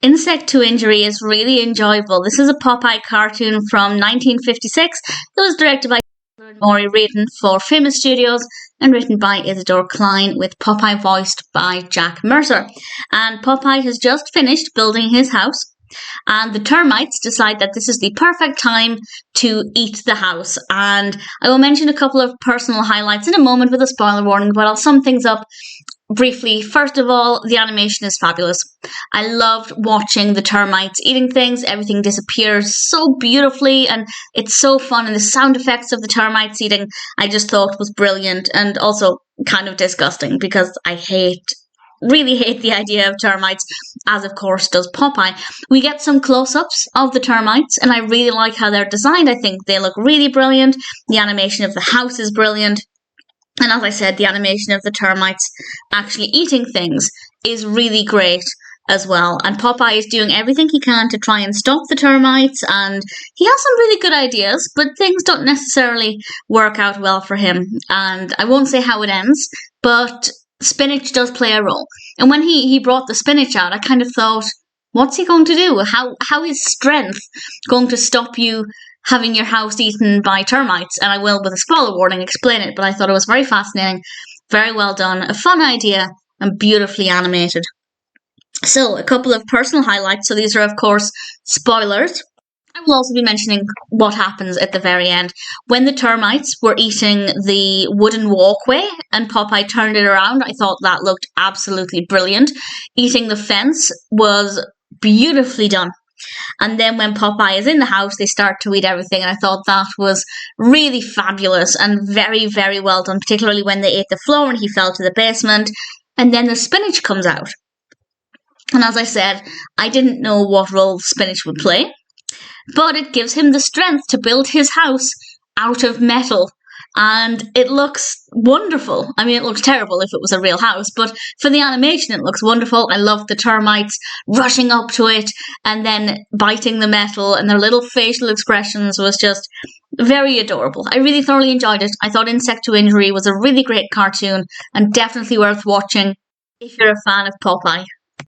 Insect to Injury is really enjoyable. This is a Popeye cartoon from 1956. It was directed by Morey Reden for Famous Studios and written by Isadore Klein, with Popeye voiced by Jack Mercer. And Popeye has just finished building his house, and the termites decide that this is the perfect time to eat the house. And I will mention a couple of personal highlights in a moment with a spoiler warning, but I'll sum things up briefly. First of all, the animation is fabulous. I loved watching the termites eating things. Everything disappears so beautifully and it's so fun, and the sound effects of the termites eating I just thought was brilliant, and also kind of disgusting because I really hate the idea of termites, as of course does Popeye. We get some close-ups of the termites and I really like how they're designed. I think they look really brilliant. The animation of the house is brilliant. And as I said, the animation of the termites actually eating things is really great as well. And Popeye is doing everything he can to try and stop the termites, and he has some really good ideas, but things don't necessarily work out well for him. And I won't say how it ends, but spinach does play a role. And when he brought the spinach out, I kind of thought, what's he going to do? How is strength going to stop you having your house eaten by termites? And I will, with a spoiler warning, explain it, but I thought it was very fascinating, very well done, a fun idea, and beautifully animated. So, a couple of personal highlights. So these are, of course, spoilers. I will also be mentioning what happens at the very end. When the termites were eating the wooden walkway and Popeye turned it around, I thought that looked absolutely brilliant. Eating the fence was beautifully done. And then when Popeye is in the house, they start to eat everything, and I thought that was really fabulous and very, very well done, particularly when they ate the floor and he fell to the basement, and then the spinach comes out. And as I said, I didn't know what role spinach would play, but it gives him the strength to build his house out of metal. And it looks wonderful. I mean, it looks terrible if it was a real house, but for the animation, it looks wonderful. I love the termites rushing up to it and then biting the metal, and their little facial expressions was just very adorable. I really thoroughly enjoyed it. I thought Insect to Injury was a really great cartoon and definitely worth watching if you're a fan of Popeye.